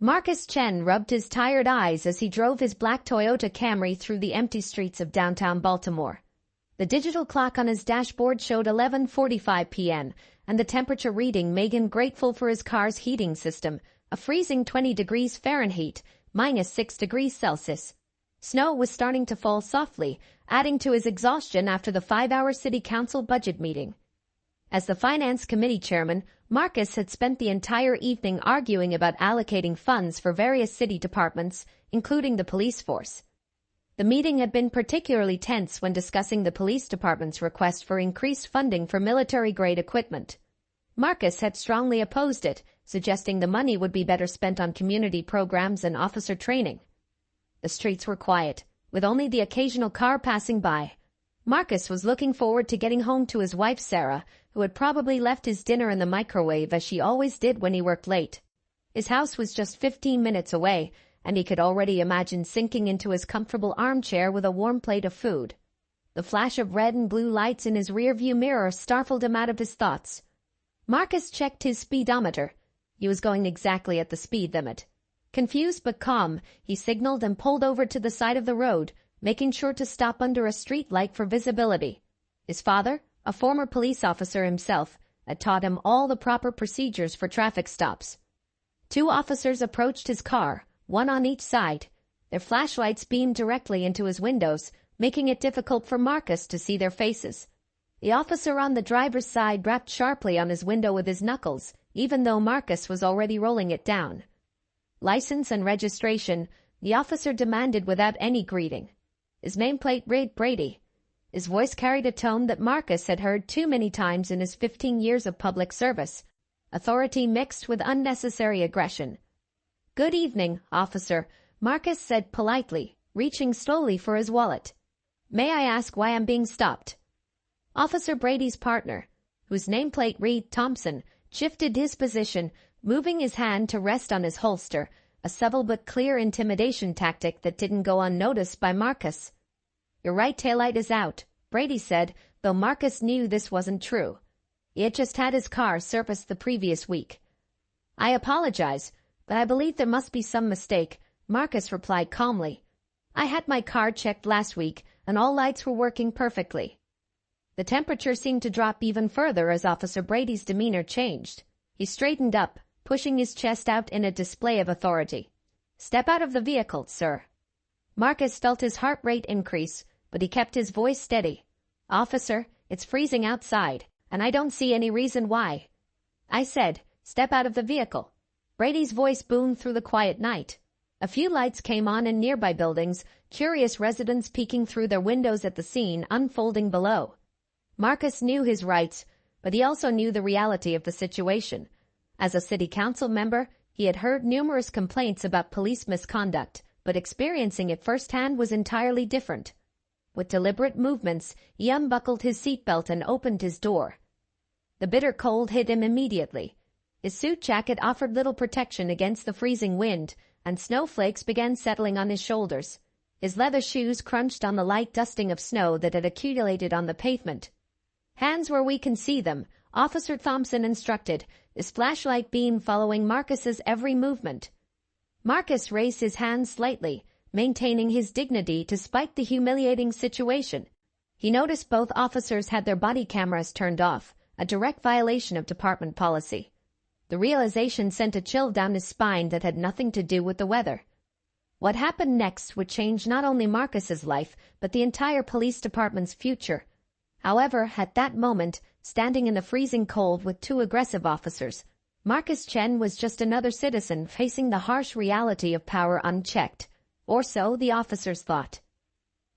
Marcus Chen rubbed his tired eyes as he drove his black Toyota Camry through the empty streets of downtown Baltimore. The digital clock on his dashboard showed 11:45 p.m., and the temperature reading made him grateful for his car's heating system, a freezing 20 degrees Fahrenheit, -6 degrees Celsius. Snow was starting to fall softly, adding to his exhaustion after the 5-hour city council budget meeting. As the finance committee chairman, Marcus had spent the entire evening arguing about allocating funds for various city departments, including the police force. The meeting had been particularly tense when discussing the police department's request for increased funding for military-grade equipment. Marcus had strongly opposed it, suggesting the money would be better spent on community programs and officer training. The streets were quiet, with only the occasional car passing by. Marcus was looking forward to getting home to his wife Sarah, who had probably left his dinner in the microwave as she always did when he worked late. His house was just 15 minutes away, and he could already imagine sinking into his comfortable armchair with a warm plate of food. The flash of red and blue lights in his rearview mirror startled him out of his thoughts. Marcus checked his speedometer. He was going exactly at the speed limit. Confused but calm, he signaled and pulled over to the side of the road, making sure to stop under a street light for visibility. His father, a former police officer himself, had taught him all the proper procedures for traffic stops. 2 officers approached his car, one on each side. Their flashlights beamed directly into his windows, making it difficult for Marcus to see their faces. The officer on the driver's side rapped sharply on his window with his knuckles, even though Marcus was already rolling it down. License and registration, the officer demanded without any greeting. His nameplate read Brady. His voice carried a tone that Marcus had heard too many times in his 15 years of public service, authority mixed with unnecessary aggression. "Good evening, officer," Marcus said politely, reaching slowly for his wallet. "May I ask why I'm being stopped?" Officer Brady's partner, whose nameplate read Thompson, shifted his position, moving his hand to rest on his holster, a subtle but clear intimidation tactic that didn't go unnoticed by Marcus. "Your right taillight is out," Brady said, though Marcus knew this wasn't true. He had just had his car serviced the previous week. "I apologize, but I believe there must be some mistake," Marcus replied calmly. "I had my car checked last week, and all lights were working perfectly." The temperature seemed to drop even further as Officer Brady's demeanor changed. He straightened up, pushing his chest out in a display of authority. "Step out of the vehicle, sir." Marcus felt his heart rate increase, but he kept his voice steady. "Officer, it's freezing outside, and I don't see any reason why." "I said, step out of the vehicle." Brady's voice boomed through the quiet night. A few lights came on in nearby buildings, curious residents peeking through their windows at the scene unfolding below. Marcus knew his rights, but he also knew the reality of the situation. As a city council member, he had heard numerous complaints about police misconduct, but experiencing it firsthand was entirely different. With deliberate movements, he unbuckled his seatbelt and opened his door. The bitter cold hit him immediately. His suit jacket offered little protection against the freezing wind, and snowflakes began settling on his shoulders. His leather shoes crunched on the light dusting of snow that had accumulated on the pavement. "Hands where we can see them," Officer Thompson instructed, his flashlight beam following Marcus's every movement. Marcus raised his hands slightly, maintaining his dignity despite the humiliating situation. He noticed both officers had their body cameras turned off, a direct violation of department policy. The realization sent a chill down his spine that had nothing to do with the weather. What happened next would change not only Marcus's life, but the entire police department's future. However, at that moment, standing in the freezing cold with 2 aggressive officers, Marcus Chen was just another citizen facing the harsh reality of power unchecked. Or so the officers thought.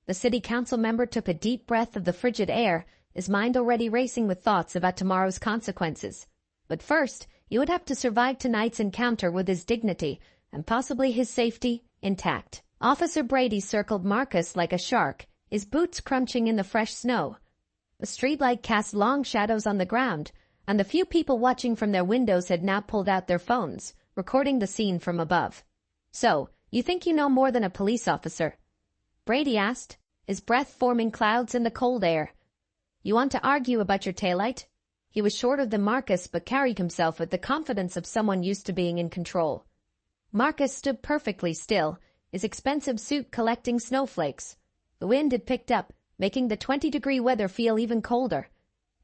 The city council member took a deep breath of the frigid air, his mind already racing with thoughts about tomorrow's consequences. But first, he would have to survive tonight's encounter with his dignity, and possibly his safety, intact. Officer Brady circled Marcus like a shark, his boots crunching in the fresh snow. The streetlight cast long shadows on the ground, and the few people watching from their windows had now pulled out their phones, recording the scene from above. "So, you think you know more than a police officer?" Brady asked, his breath forming clouds in the cold air. "You want to argue about your taillight?" He was shorter than Marcus but carried himself with the confidence of someone used to being in control. Marcus stood perfectly still, his expensive suit collecting snowflakes. The wind had picked up, making the 20-degree weather feel even colder.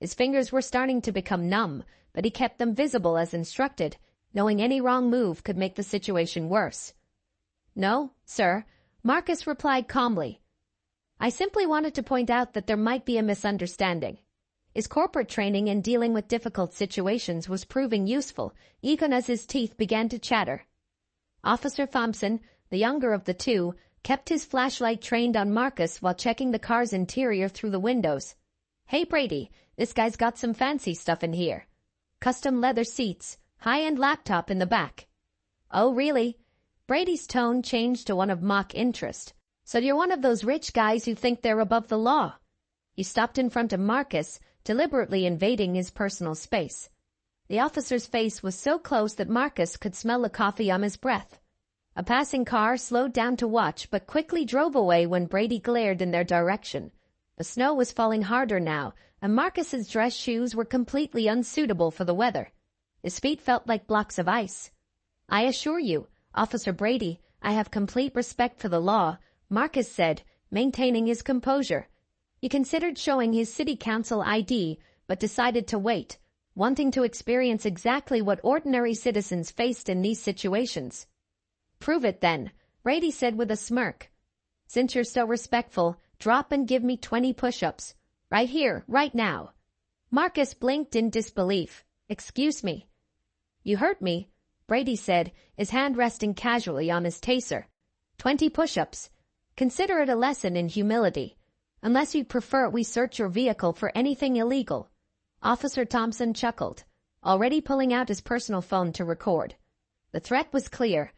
His fingers were starting to become numb, but he kept them visible as instructed, knowing any wrong move could make the situation worse. "No, sir," Marcus replied calmly. "I simply wanted to point out that there might be a misunderstanding." His corporate training in dealing with difficult situations was proving useful, even as his teeth began to chatter. Officer Thompson, the younger of the two, kept his flashlight trained on Marcus while checking the car's interior through the windows. "Hey Brady, this guy's got some fancy stuff in here. Custom leather seats, high-end laptop in the back." "Oh, really?" Brady's tone changed to one of mock interest. "So you're one of those rich guys who think they're above the law?" He stopped in front of Marcus, deliberately invading his personal space. The officer's face was so close that Marcus could smell the coffee on his breath. A passing car slowed down to watch but quickly drove away when Brady glared in their direction. The snow was falling harder now, and Marcus's dress shoes were completely unsuitable for the weather. His feet felt like blocks of ice. "I assure you, Officer Brady, I have complete respect for the law," Marcus said, maintaining his composure. He considered showing his city council ID, but decided to wait, wanting to experience exactly what ordinary citizens faced in these situations. "Prove it then," Brady said with a smirk. "Since you're so respectful, drop and give me 20 push-ups. Right here, right now." Marcus blinked in disbelief. "Excuse me." "You hurt me," Brady said, his hand resting casually on his taser. 20 push-ups. Consider it a lesson in humility. Unless you prefer we search your vehicle for anything illegal." Officer Thompson chuckled, already pulling out his personal phone to record. The threat was clear.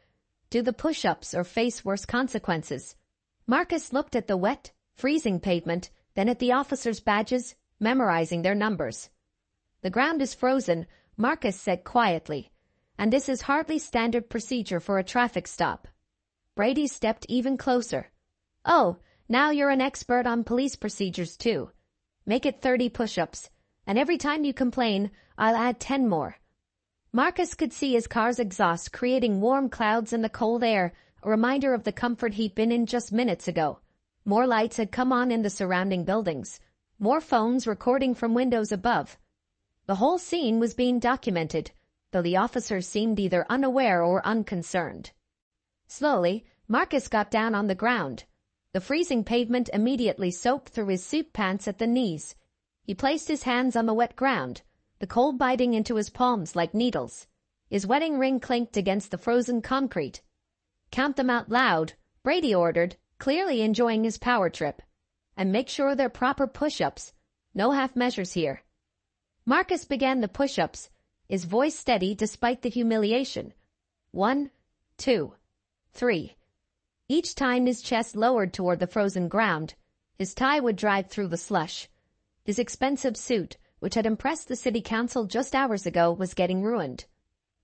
Do the push-ups or face worse consequences. Marcus looked at the wet, freezing pavement, then at the officers' badges, memorizing their numbers. "The ground is frozen," Marcus said quietly, "and this is hardly standard procedure for a traffic stop." Brady stepped even closer. "Oh, now you're an expert on police procedures too. Make it 30 push-ups, and every time you complain, I'll add 10 more." Marcus could see his car's exhaust creating warm clouds in the cold air, a reminder of the comfort he'd been in just minutes ago. More lights had come on in the surrounding buildings, more phones recording from windows above. The whole scene was being documented, though the officers seemed either unaware or unconcerned. Slowly, Marcus got down on the ground. The freezing pavement immediately soaked through his suit pants at the knees. He placed his hands on the wet ground, the cold biting into his palms like needles. His wedding ring clinked against the frozen concrete. "Count them out loud," Brady ordered, clearly enjoying his power trip. "And make sure they're proper push-ups. No half measures here." Marcus began the push-ups, his voice steady despite the humiliation. 1, 2, 3. Each time his chest lowered toward the frozen ground, his tie would drive through the slush. His expensive suit, which had impressed the city council just hours ago, was getting ruined.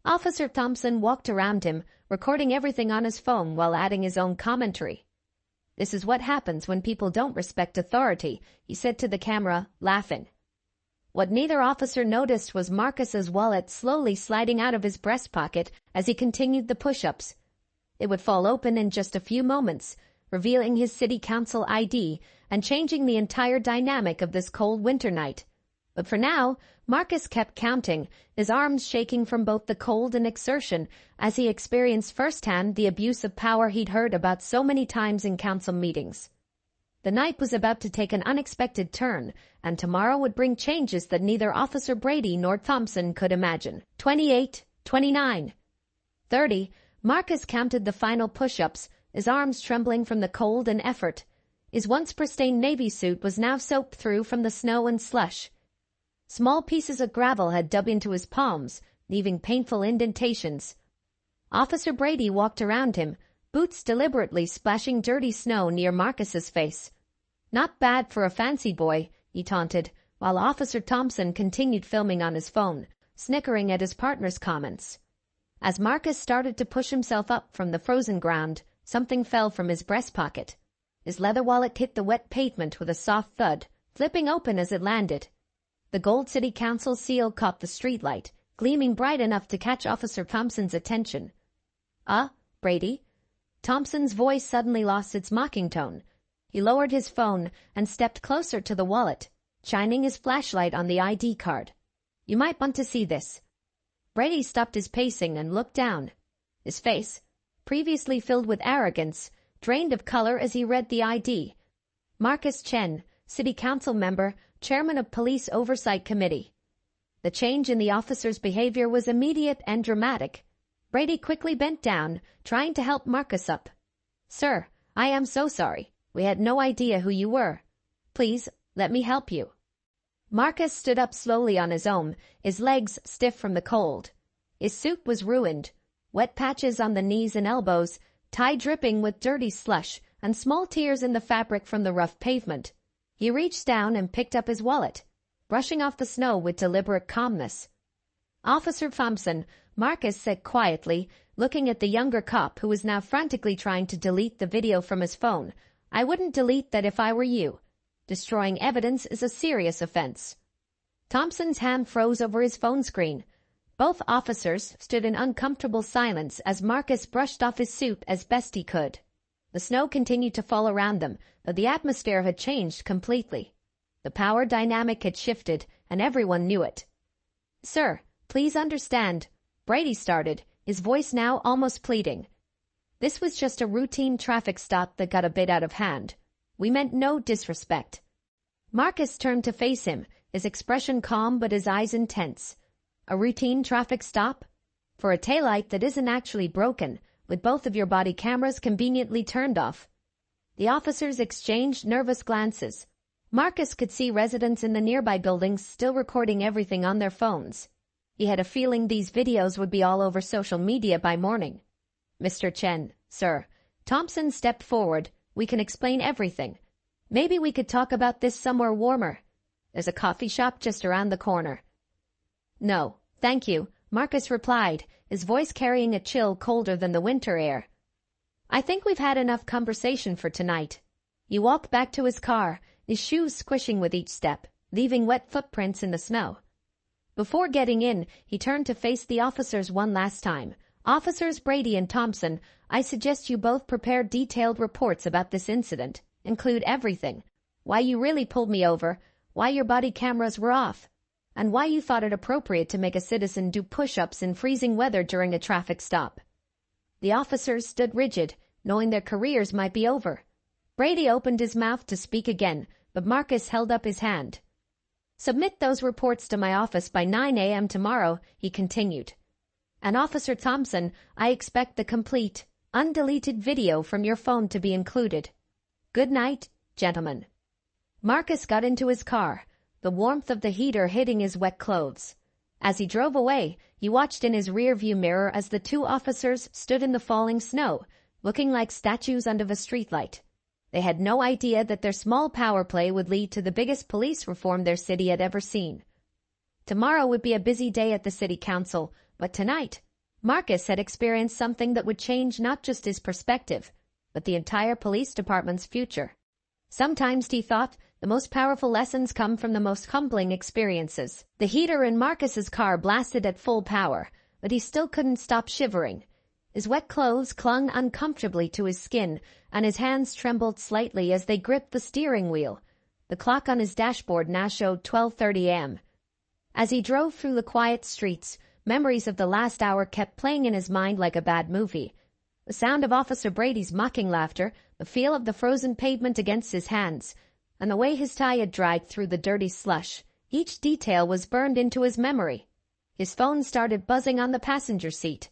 Officer Thompson walked around him, recording everything on his phone while adding his own commentary. "This is what happens when people don't respect authority," he said to the camera, laughing. What neither officer noticed was Marcus's wallet slowly sliding out of his breast pocket as he continued the push-ups. It would fall open in just a few moments, revealing his city council ID and changing the entire dynamic of this cold winter night. But for now, Marcus kept counting, his arms shaking from both the cold and exertion as he experienced firsthand the abuse of power he'd heard about so many times in council meetings. The night was about to take an unexpected turn, and tomorrow would bring changes that neither Officer Brady nor Thompson could imagine. 28, 29, 30. Marcus counted the final push-ups, his arms trembling from the cold and effort. His once pristine navy suit was now soaked through from the snow and slush. Small pieces of gravel had dug into his palms, leaving painful indentations. Officer Brady walked around him, boots deliberately splashing dirty snow near Marcus's face. "Not bad for a fancy boy," he taunted, while Officer Thompson continued filming on his phone, snickering at his partner's comments. As Marcus started to push himself up from the frozen ground, something fell from his breast pocket. His leather wallet hit the wet pavement with a soft thud, flipping open as it landed. The gold city council seal caught the streetlight, gleaming bright enough to catch Officer Thompson's attention. Brady?" Thompson's voice suddenly lost its mocking tone. He lowered his phone and stepped closer to the wallet, shining his flashlight on the ID card. "You might want to see this." Brady stopped his pacing and looked down. His face, previously filled with arrogance, drained of color as he read the ID. Marcus Chen, City Council member, Chairman of Police Oversight Committee. The change in the officer's behavior was immediate and dramatic. Brady quickly bent down, trying to help Marcus up. "Sir, I am so sorry. We had no idea who you were. Please, let me help you." Marcus stood up slowly on his own, his legs stiff from the cold. His suit was ruined, wet patches on the knees and elbows, tie dripping with dirty slush, and small tears in the fabric from the rough pavement. He reached down and picked up his wallet, brushing off the snow with deliberate calmness. "Officer Thompson," Marcus said quietly, looking at the younger cop who was now frantically trying to delete the video from his phone. "I wouldn't delete that if I were you. Destroying evidence is a serious offense." Thompson's hand froze over his phone screen. Both officers stood in uncomfortable silence as Marcus brushed off his suit as best he could. The snow continued to fall around them, but the atmosphere had changed completely. The power dynamic had shifted, and everyone knew it. "Sir, please understand," Brady started, his voice now almost pleading. "This was just a routine traffic stop that got a bit out of hand. We meant no disrespect." Marcus turned to face him, his expression calm but his eyes intense. "A routine traffic stop? For a taillight that isn't actually broken, with both of your body cameras conveniently turned off." The officers exchanged nervous glances. Marcus could see residents in the nearby buildings still recording everything on their phones. He had a feeling these videos would be all over social media by morning. "Mr. Chen, sir," Thompson stepped forward. "We can explain everything. Maybe we could talk about this somewhere warmer. There's a coffee shop just around the corner." "No, thank you," Marcus replied, his voice carrying a chill colder than the winter air. "I think we've had enough conversation for tonight." He walked back to his car, his shoes squishing with each step, leaving wet footprints in the snow. Before getting in, he turned to face the officers one last time. "Officers Brady and Thompson, I suggest you both prepare detailed reports about this incident. Include everything. Why you really pulled me over, why your body cameras were off, and why you thought it appropriate to make a citizen do push-ups in freezing weather during a traffic stop." The officers stood rigid, knowing their careers might be over. Brady opened his mouth to speak again, but Marcus held up his hand. "Submit those reports to my office by 9 a.m. tomorrow," he continued. "And Officer Thompson, I expect the complete, undeleted video from your phone to be included. Good night, gentlemen." Marcus got into his car, the warmth of the heater hitting his wet clothes. As he drove away, he watched in his rear-view mirror as the two officers stood in the falling snow, looking like statues under the streetlight. They had no idea that their small power play would lead to the biggest police reform their city had ever seen. Tomorrow would be a busy day at the city council, but tonight, Marcus had experienced something that would change not just his perspective, but the entire police department's future. Sometimes, he thought, the most powerful lessons come from the most humbling experiences. The heater in Marcus's car blasted at full power, but he still couldn't stop shivering. His wet clothes clung uncomfortably to his skin, and his hands trembled slightly as they gripped the steering wheel. The clock on his dashboard now showed 12:30 a.m. As he drove through the quiet streets, memories of the last hour kept playing in his mind like a bad movie. The sound of Officer Brady's mocking laughter, the feel of the frozen pavement against his hands, and the way his tie had dragged through the dirty slush. Each detail was burned into his memory. His phone started buzzing on the passenger seat.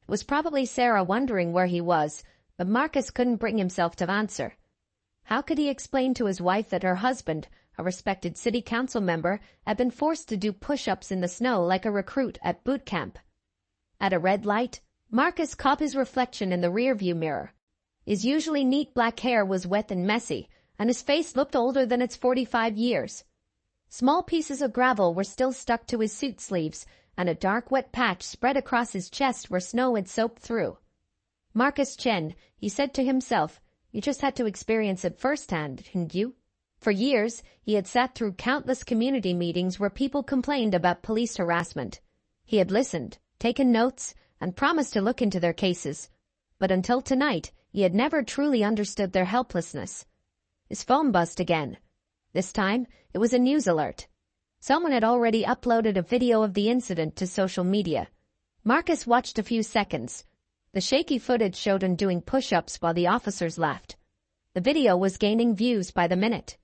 It was probably Sarah wondering where he was, but Marcus couldn't bring himself to answer. How could he explain to his wife that her husband, a respected city council member, had been forced to do push-ups in the snow like a recruit at boot camp? At a red light, Marcus caught his reflection in the rearview mirror. His usually neat black hair was wet and messy, and his face looked older than its 45 years. Small pieces of gravel were still stuck to his suit sleeves, and a dark wet patch spread across his chest where snow had soaked through. "Marcus Chen," he said to himself, "you just had to experience it firsthand, didn't you?" For years, he had sat through countless community meetings where people complained about police harassment. He had listened, taken notes, and promised to look into their cases. But until tonight, he had never truly understood their helplessness. His phone buzzed again. This time, it was a news alert. Someone had already uploaded a video of the incident to social media. Marcus watched a few seconds. The shaky footage showed him doing push-ups while the officers laughed. The video was gaining views by the minute.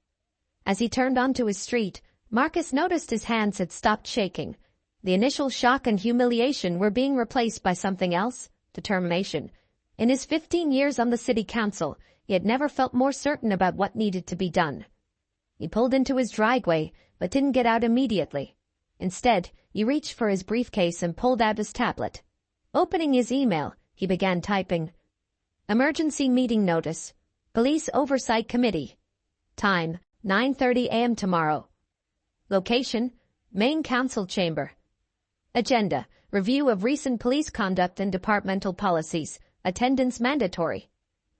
As he turned onto his street, Marcus noticed his hands had stopped shaking. The initial shock and humiliation were being replaced by something else, determination. In his 15 years on the city council, he had never felt more certain about what needed to be done. He pulled into his driveway, but didn't get out immediately. Instead, he reached for his briefcase and pulled out his tablet. Opening his email, he began typing. Emergency meeting notice. Police Oversight Committee. Time, 9:30 a.m. tomorrow. Location, Main Council Chamber. Agenda, review of recent police conduct and departmental policies. Attendance mandatory.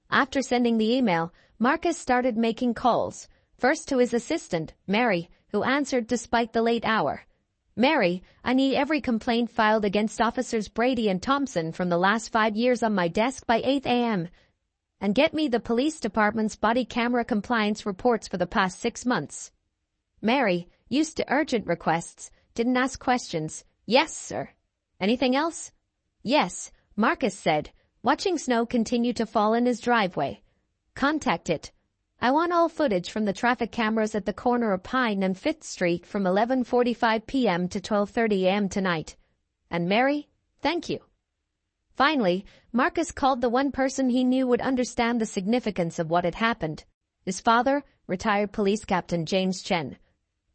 After sending the email, Marcus started making calls, first to his assistant, Mary, who answered despite the late hour. Mary, I need every complaint filed against Officers Brady and Thompson from the last 5 years on my desk by 8 a.m. And get me the police department's body camera compliance reports for the past 6 months. Mary, used to urgent requests, didn't ask questions. Yes, sir. Anything else? Yes, Marcus said, watching snow continue to fall in his driveway. Contact it. I want all footage from the traffic cameras at the corner of Pine and 5th Street from 11:45 p.m. to 12:30 a.m. tonight. And Mary, thank you. Finally, Marcus called the one person he knew would understand the significance of what had happened. His father, retired police captain James Chen.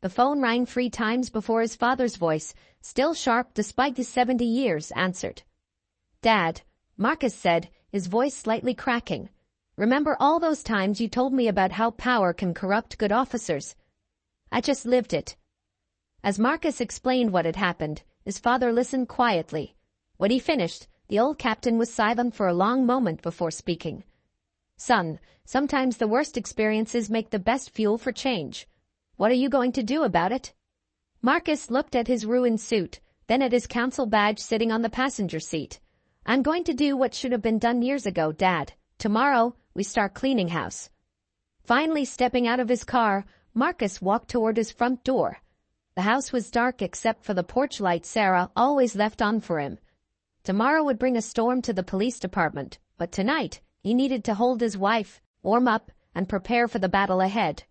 The phone rang 3 times before his father's voice, still sharp despite his 70 years, answered. Dad, Marcus said, his voice slightly cracking. Remember all those times you told me about how power can corrupt good officers? I just lived it. As Marcus explained what had happened, his father listened quietly. When he finished, the old captain was silent for a long moment before speaking. Son, sometimes the worst experiences make the best fuel for change. What are you going to do about it? Marcus looked at his ruined suit, then at his council badge sitting on the passenger seat. I'm going to do what should have been done years ago, Dad. Tomorrow, we start cleaning house. Finally stepping out of his car, Marcus walked toward his front door. The house was dark except for the porch light Sarah always left on for him. Tomorrow would bring a storm to the police department, but tonight, he needed to hold his wife, warm up, and prepare for the battle ahead.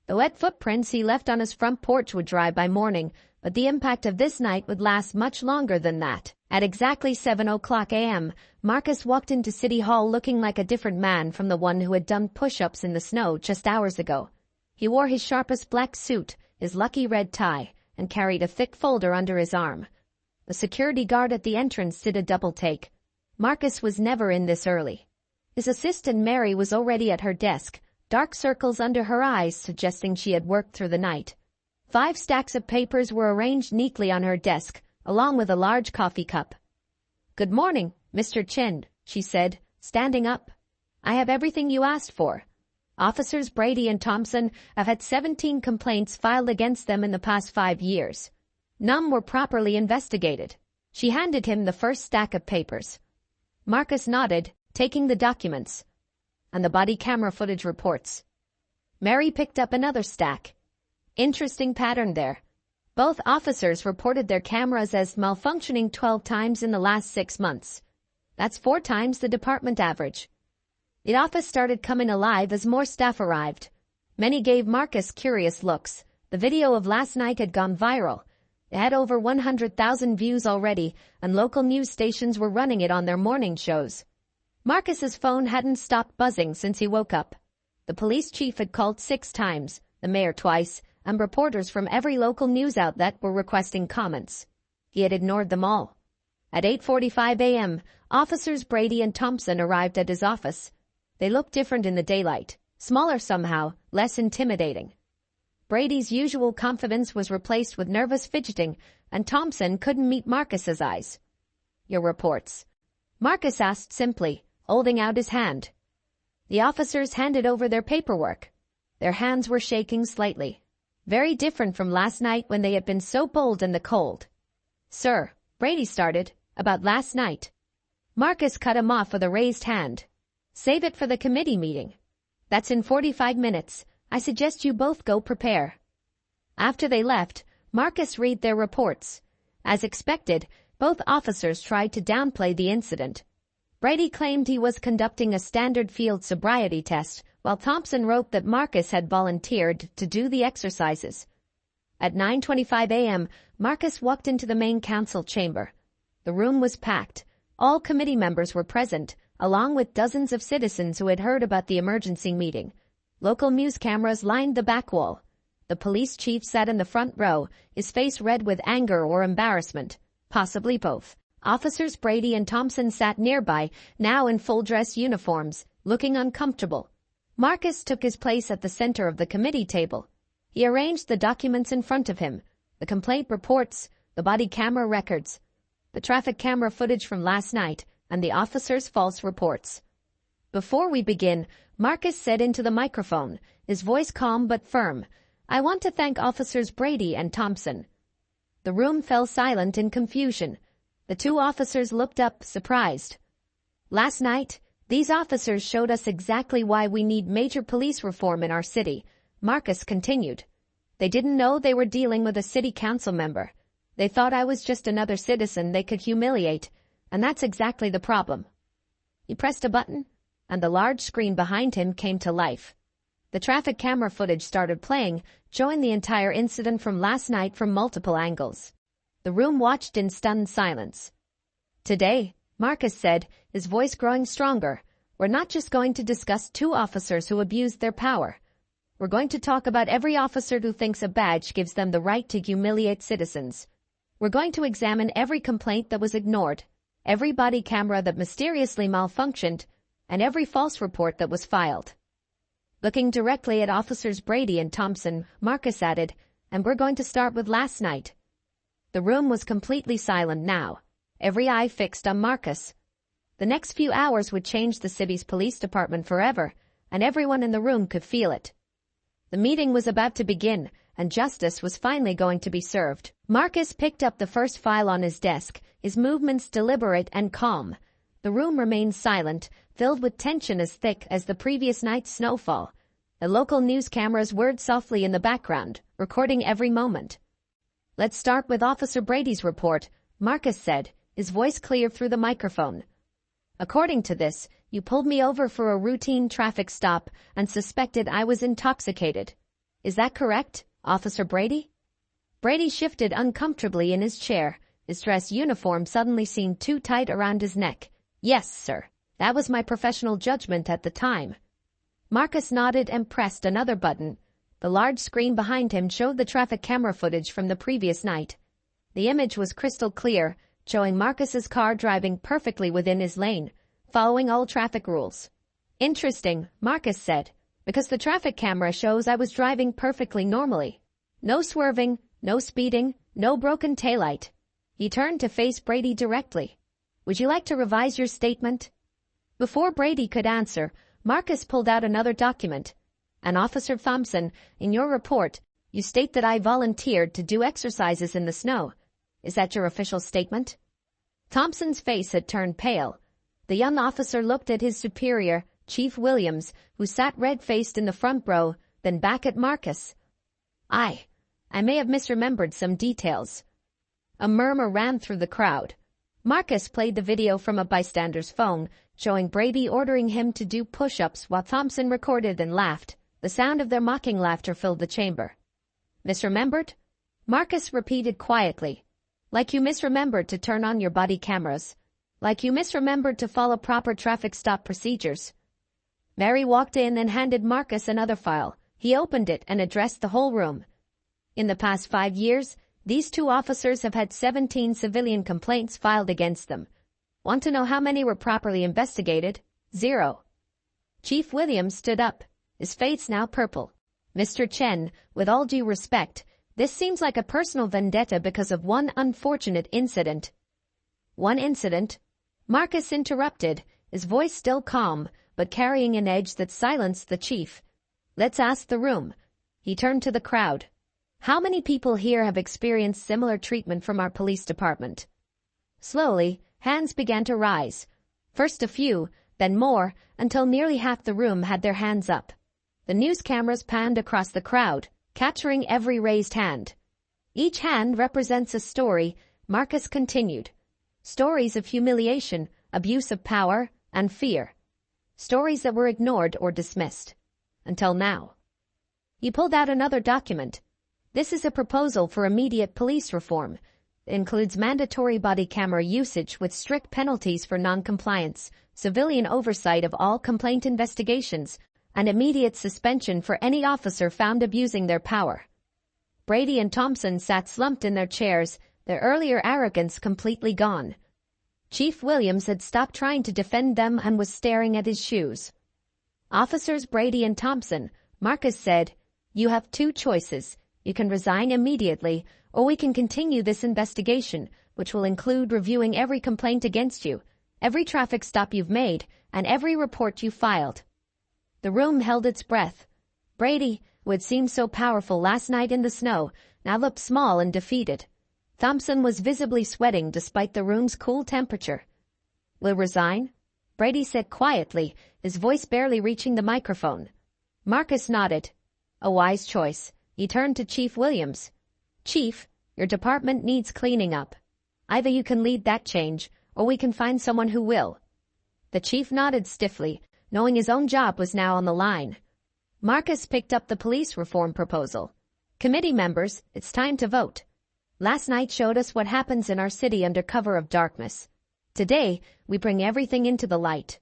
The wet footprints he left on his front porch would dry by morning, but the impact of this night would last much longer than that. At exactly 7:00 a.m., Marcus walked into City Hall looking like a different man from the one who had done push-ups in the snow just hours ago. He wore his sharpest black suit, his lucky red tie, and carried a thick folder under his arm. The security guard at the entrance did a double take. Marcus was never in this early. His assistant Mary was already at her desk, dark circles under her eyes suggesting she had worked through the night. 5 stacks of papers were arranged neatly on her desk, along with a large coffee cup. Good morning, Mr. Chen, she said, standing up. I have everything you asked for. Officers Brady and Thompson have had 17 complaints filed against them in the past 5 years. None were properly investigated. She handed him the first stack of papers. Marcus nodded, taking the documents. And the body camera footage reports. Mary picked up another stack. Interesting pattern there. Both officers reported their cameras as malfunctioning 12 times in the last 6 months. That's 4 times the department average. The office started coming alive as more staff arrived. Many gave Marcus curious looks. The video of last night had gone viral. It had over 100,000 views already, and local news stations were running it on their morning shows. Marcus's phone hadn't stopped buzzing since he woke up. The police chief had called 6 times, the mayor twice, and reporters from every local news outlet were requesting comments. He had ignored them all. At 8:45 a.m., officers Brady and Thompson arrived at his office. They looked different in the daylight, smaller somehow, less intimidating. Brady's usual confidence was replaced with nervous fidgeting, and Thompson couldn't meet Marcus's eyes. Your reports? Marcus asked simply, holding out his hand. The officers handed over their paperwork. Their hands were shaking slightly. Very different from last night when they had been so bold in the cold. Sir, Brady started, about last night. Marcus cut him off with a raised hand. Save it for the committee meeting. That's in 45 minutes. I suggest you both go prepare. After they left, Marcus read their reports. As expected, both officers tried to downplay the incident. Brady claimed he was conducting a standard field sobriety test, while Thompson wrote that Marcus had volunteered to do the exercises. At 9:25 a.m., Marcus walked into the main council chamber. The room was packed. All committee members were present, along with dozens of citizens who had heard about the emergency meeting. Local news cameras lined the back wall. The police chief sat in the front row, his face red with anger or embarrassment, possibly both. Officers Brady and Thompson sat nearby, now in full-dress uniforms, looking uncomfortable. Marcus took his place at the center of the committee table. He arranged the documents in front of him, the complaint reports, the body camera records, the traffic camera footage from last night, and the officers' false reports. Before we begin, Marcus said into the microphone, his voice calm but firm, I want to thank Officers Brady and Thompson. The room fell silent in confusion. The two officers looked up, surprised. Last night, these officers showed us exactly why we need major police reform in our city, Marcus continued. They didn't know they were dealing with a city council member. They thought I was just another citizen they could humiliate, and that's exactly the problem. He pressed a button, and the large screen behind him came to life. The traffic camera footage started playing, showing the entire incident from last night from multiple angles. The room watched in stunned silence. Today, Marcus said, his voice growing stronger, we're not just going to discuss two officers who abused their power. We're going to talk about every officer who thinks a badge gives them the right to humiliate citizens. We're going to examine every complaint that was ignored, every body camera that mysteriously malfunctioned, and every false report that was filed. Looking directly at Officers Brady and Thompson, Marcus added, and we're going to start with last night. The room was completely silent now, every eye fixed on Marcus. The next few hours would change the city's police department forever, and everyone in the room could feel it. The meeting was about to begin, and justice was finally going to be served. Marcus picked up the first file on his desk, his movements deliberate and calm. The room remained silent, filled with tension as thick as the previous night's snowfall. The local news cameras whirred softly in the background, recording every moment. Let's start with Officer Brady's report, Marcus said, his voice clear through the microphone. According to this, you pulled me over for a routine traffic stop and suspected I was intoxicated. Is that correct, Officer Brady? Brady shifted uncomfortably in his chair. His dress uniform suddenly seemed too tight around his neck. Yes, sir. That was my professional judgment at the time. Marcus nodded and pressed another button. The large screen behind him showed the traffic camera footage from the previous night. The image was crystal clear, showing Marcus's car driving perfectly within his lane, following all traffic rules. Interesting, Marcus said, because the traffic camera shows I was driving perfectly normally. No swerving, no speeding, no broken taillight. He turned to face Brady directly. Would you like to revise your statement? Before Brady could answer, Marcus pulled out another document. And Officer Thompson, in your report, you state that I volunteered to do exercises in the snow. Is that your official statement? Thompson's face had turned pale. The young officer looked at his superior, Chief Williams, who sat red-faced in the front row, then back at Marcus. I may have misremembered some details. A murmur ran through the crowd. Marcus played the video from a bystander's phone, showing Brady ordering him to do push-ups while Thompson recorded and laughed. The sound of their mocking laughter filled the chamber. Misremembered? Marcus repeated quietly. Like you misremembered to turn on your body cameras. Like you misremembered to follow proper traffic stop procedures. Mary walked in and handed Marcus another file. He opened it and addressed the whole room. In the past 5 years, these two officers have had 17 civilian complaints filed against them. Want to know how many were properly investigated? 0. Chief Williams stood up, his face now purple. Mr. Chen, with all due respect, this seems like a personal vendetta because of one unfortunate incident. One incident? Marcus interrupted, his voice still calm, but carrying an edge that silenced the chief. Let's ask the room. He turned to the crowd. How many people here have experienced similar treatment from our police department? Slowly, hands began to rise. First a few, then more, until nearly half the room had their hands up. The news cameras panned across the crowd, capturing every raised hand. Each hand represents a story, Marcus continued. Stories of humiliation, abuse of power, and fear. Stories that were ignored or dismissed. Until now. He pulled out another document. This is a proposal for immediate police reform. It includes mandatory body camera usage with strict penalties for non-compliance, civilian oversight of all complaint investigations, and immediate suspension for any officer found abusing their power. Brady and Thompson sat slumped in their chairs, their earlier arrogance completely gone. Chief Williams had stopped trying to defend them and was staring at his shoes. Officers Brady and Thompson, Marcus said, "You have two choices. You can resign immediately, or we can continue this investigation, which will include reviewing every complaint against you, every traffic stop you've made, and every report you filed." The room held its breath. Brady, who had seemed so powerful last night in the snow, now looked small and defeated. Thompson was visibly sweating despite the room's cool temperature. "Will resign?" Brady said quietly, his voice barely reaching the microphone. Marcus nodded. A wise choice. He turned to Chief Williams. "Chief, your department needs cleaning up. Either you can lead that change, or we can find someone who will." The chief nodded stiffly, knowing his own job was now on the line. Marcus picked up the police reform proposal. "Committee members, it's time to vote. Last night showed us what happens in our city under cover of darkness. Today, we bring everything into the light."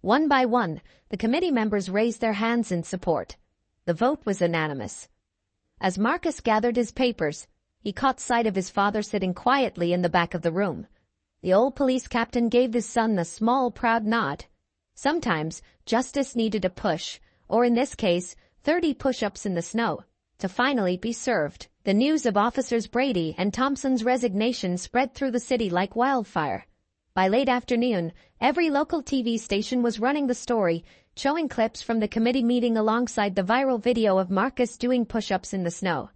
One by one, the committee members raised their hands in support. The vote was unanimous. As Marcus gathered his papers, he caught sight of his father sitting quietly in the back of the room. The old police captain gave his son a small, proud nod. Sometimes, justice needed a push, or in this case, 30 push-ups in the snow, to finally be served. The news of Officers Brady and Thompson's resignation spread through the city like wildfire. By late afternoon, every local TV station was running the story, showing clips from the committee meeting alongside the viral video of Marcus doing push-ups in the snow.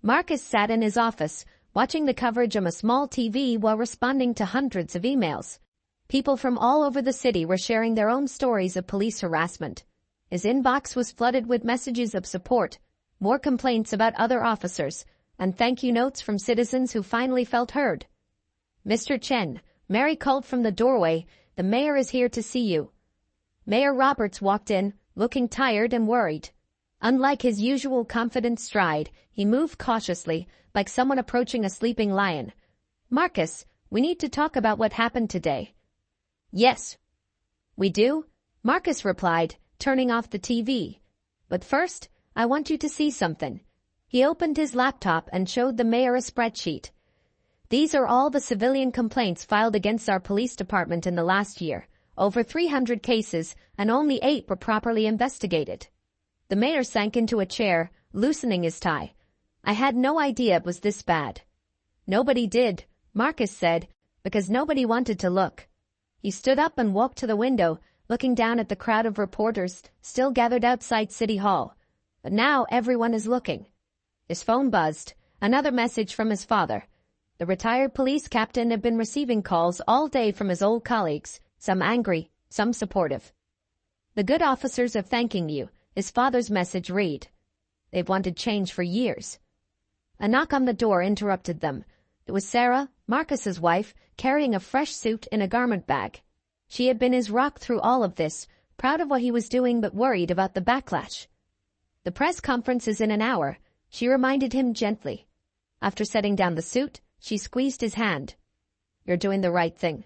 Marcus sat in his office, watching the coverage on a small TV while responding to hundreds of emails. People from all over the city were sharing their own stories of police harassment. His inbox was flooded with messages of support, more complaints about other officers, and thank-you notes from citizens who finally felt heard. "Mr. Chen," Mary called from the doorway, "the mayor is here to see you." Mayor Roberts walked in, looking tired and worried. Unlike his usual confident stride, he moved cautiously, like someone approaching a sleeping lion. "Marcus, we need to talk about what happened today." "Yes." "We do?" Marcus replied, turning off the TV. "But first, I want you to see something." He opened his laptop and showed the mayor a spreadsheet. "These are all the civilian complaints filed against our police department in the last year. Over 300 cases, and only 8 were properly investigated." The mayor sank into a chair, loosening his tie. "I had no idea it was this bad." "Nobody did," Marcus said, "because nobody wanted to look." He stood up and walked to the window, looking down at the crowd of reporters still gathered outside City Hall. But now everyone is looking. His phone buzzed, another message from his father. The retired police captain had been receiving calls all day from his old colleagues, some angry, some supportive. "The good officers are thanking you," his father's message read. "They've wanted change for years." A knock on the door interrupted them. It was Sarah, Marcus's wife, carrying a fresh suit in a garment bag. She had been his rock through all of this, proud of what he was doing but worried about the backlash. "The press conference is in an hour," she reminded him gently. After setting down the suit, she squeezed his hand. "You're doing the right thing."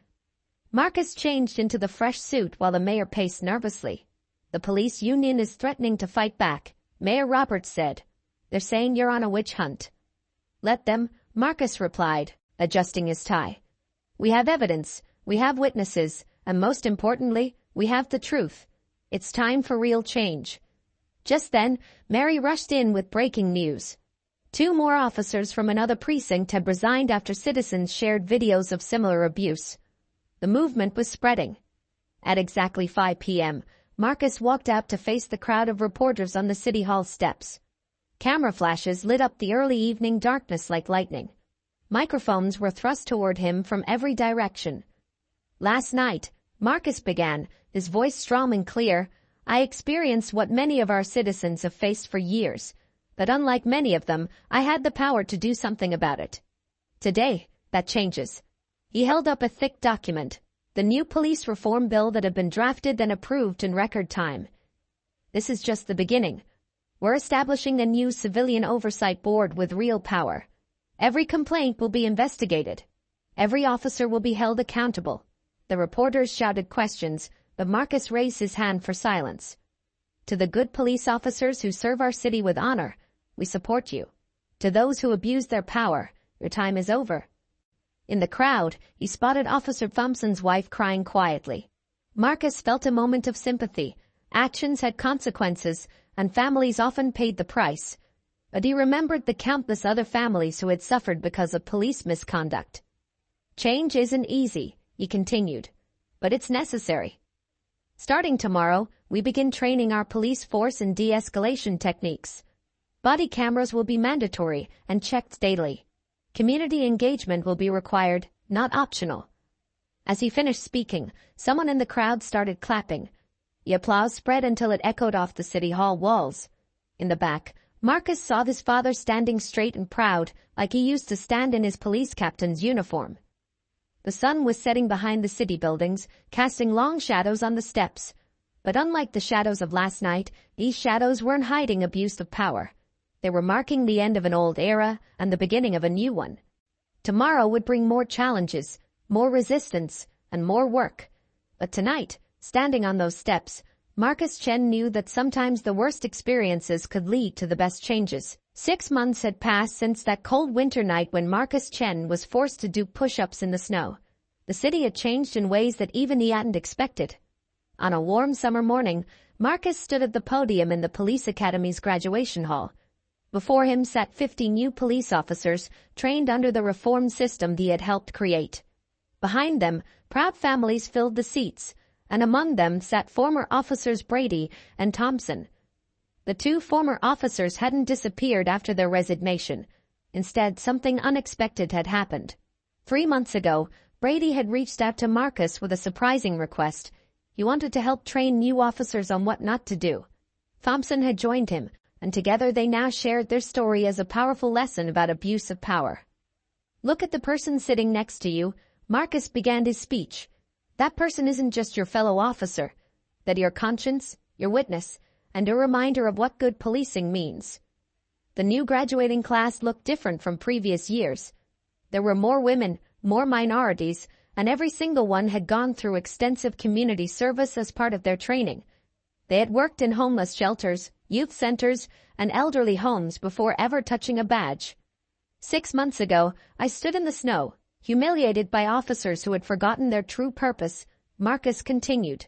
Marcus changed into the fresh suit while the mayor paced nervously. "The police union is threatening to fight back," Mayor Roberts said. "They're saying you're on a witch hunt." "Let them," Marcus replied, adjusting his tie. "We have evidence, we have witnesses, and most importantly, we have the truth. It's time for real change." Just then, Mary rushed in with breaking news. 2 more officers from another precinct had resigned after citizens shared videos of similar abuse. The movement was spreading. At exactly 5 p.m., Marcus walked out to face the crowd of reporters on the City Hall steps. Camera flashes lit up the early evening darkness like lightning. Microphones were thrust toward him from every direction. "Last night," Marcus began, his voice strong and clear. I experienced what many of our citizens have faced for years, but unlike many of them, I had the power to do something about it. Today, that changes. He held up a thick document, the new police reform bill that had been drafted and approved in record time. This is just the beginning. We're establishing a new civilian oversight board with real power. Every complaint will be investigated. Every officer will be held accountable. The reporters shouted questions, but Marcus raised his hand for silence. To the good police officers who serve our city with honor, we support you. To those who abuse their power, your time is over. In the crowd, he spotted Officer Thompson's wife crying quietly. Marcus felt a moment of sympathy. Actions had consequences, and families often paid the price. But he remembered the countless other families who had suffered because of police misconduct. Change isn't easy, he continued, but it's necessary. Starting tomorrow, we begin training our police force in de-escalation techniques. Body cameras will be mandatory and checked daily. Community engagement will be required, not optional. As he finished speaking, someone in the crowd started clapping. The applause spread until it echoed off the city hall walls. In the back, Marcus saw his father standing straight and proud, like he used to stand in his police captain's uniform. The sun was setting behind the city buildings, casting long shadows on the steps. But unlike the shadows of last night, these shadows weren't hiding abuse of power. They were marking the end of an old era and the beginning of a new one. Tomorrow would bring more challenges, more resistance, and more work. But tonight, standing on those steps, Marcus Chen knew that sometimes the worst experiences could lead to the best changes. 6 months had passed since that cold winter night when Marcus Chen was forced to do push-ups in the snow. The city had changed in ways that even he hadn't expected. On a warm summer morning, Marcus stood at the podium in the police academy's graduation hall. Before him sat 50 new police officers trained under the reform system he had helped create. Behind them, proud families filled the seats, and among them sat former officers Brady and Thompson. The two former officers hadn't disappeared after their resignation. Instead, something unexpected had happened. 3 months ago, Brady had reached out to Marcus with a surprising request. He wanted to help train new officers on what not to do. Thompson had joined him, and together they now shared their story as a powerful lesson about abuse of power. Look at the person sitting next to you, Marcus began his speech. That person isn't just your fellow officer. They're your conscience, your witness, and a reminder of what good policing means. The new graduating class looked different from previous years. There were more women, more minorities, and every single one had gone through extensive community service as part of their training. They had worked in homeless shelters, youth centers, and elderly homes before ever touching a badge. 6 months ago, I stood in the snow, humiliated by officers who had forgotten their true purpose, Marcus continued.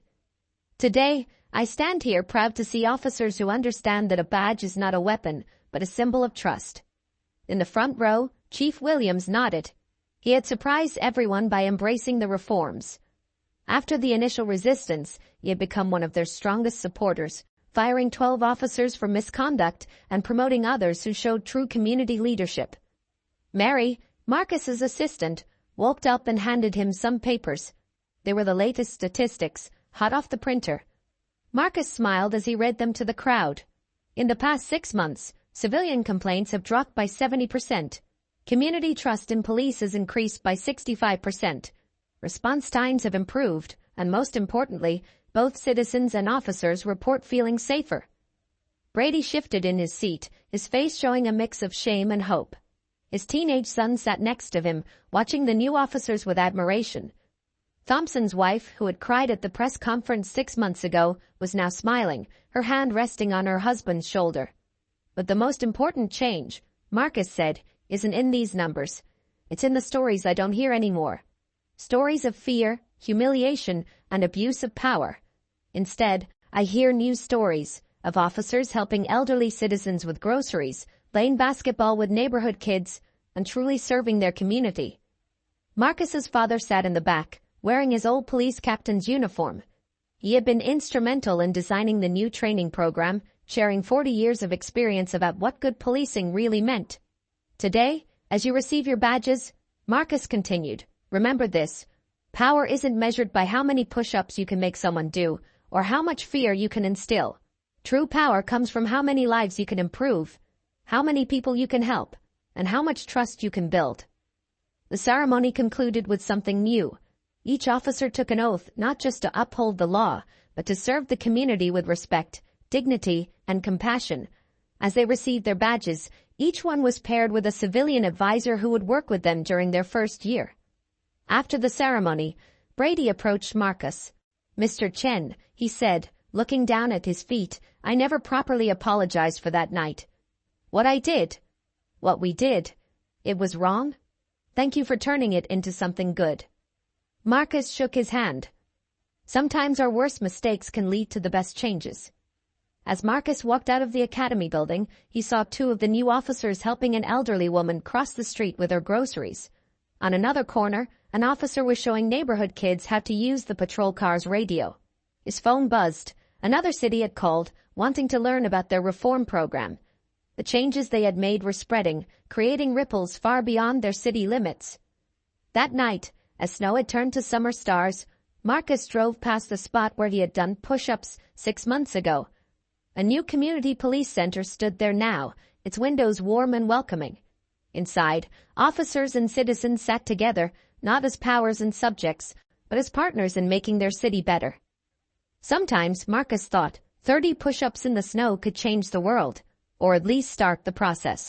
Today, I stand here proud to see officers who understand that a badge is not a weapon, but a symbol of trust. In the front row, Chief Williams nodded. He had surprised everyone by embracing the reforms. After the initial resistance, he had become one of their strongest supporters, firing 12 officers for misconduct and promoting others who showed true community leadership. Mary, Marcus's assistant, walked up and handed him some papers. They were the latest statistics, hot off the printer. Marcus smiled as he read them to the crowd. In the past 6 months, civilian complaints have dropped by 70%. Community trust in police has increased by 65%. Response times have improved, and most importantly, both citizens and officers report feeling safer. Brady shifted in his seat, his face showing a mix of shame and hope. His teenage son sat next to him, watching the new officers with admiration. Thompson's wife, who had cried at the press conference 6 months ago, was now smiling, her hand resting on her husband's shoulder. But the most important change, Marcus said, isn't in these numbers. It's in the stories I don't hear anymore. Stories of fear, humiliation, and abuse of power. Instead, I hear new stories of officers helping elderly citizens with groceries, playing basketball with neighborhood kids, and truly serving their community. Marcus's father sat in the back, wearing his old police captain's uniform. He had been instrumental in designing the new training program, sharing 40 years of experience about what good policing really meant. Today, as you receive your badges, Marcus continued, remember this. Power isn't measured by how many push-ups you can make someone do, or how much fear you can instill. True power comes from how many lives you can improve, how many people you can help, and how much trust you can build. The ceremony concluded with something new. Each officer took an oath not just to uphold the law, but to serve the community with respect, dignity, and compassion. As they received their badges, each one was paired with a civilian advisor who would work with them during their first year. After the ceremony, Brady approached Marcus. "Mr. Chen," he said, looking down at his feet, "I never properly apologized for that night. What we did, it was wrong? Thank you for turning it into something good." Marcus shook his hand. Sometimes our worst mistakes can lead to the best changes. As Marcus walked out of the academy building, he saw two of the new officers helping an elderly woman cross the street with her groceries. On another corner, an officer was showing neighborhood kids how to use the patrol car's radio. His phone buzzed. Another city had called, wanting to learn about their reform program. The changes they had made were spreading, creating ripples far beyond their city limits. That night, as snow had turned to summer stars, Marcus drove past the spot where he had done push-ups 6 months ago. A new community police center stood there now, its windows warm and welcoming. Inside, officers and citizens sat together, not as powers and subjects, but as partners in making their city better. Sometimes, Marcus thought, 30 push-ups in the snow could change the world, or at least start the process.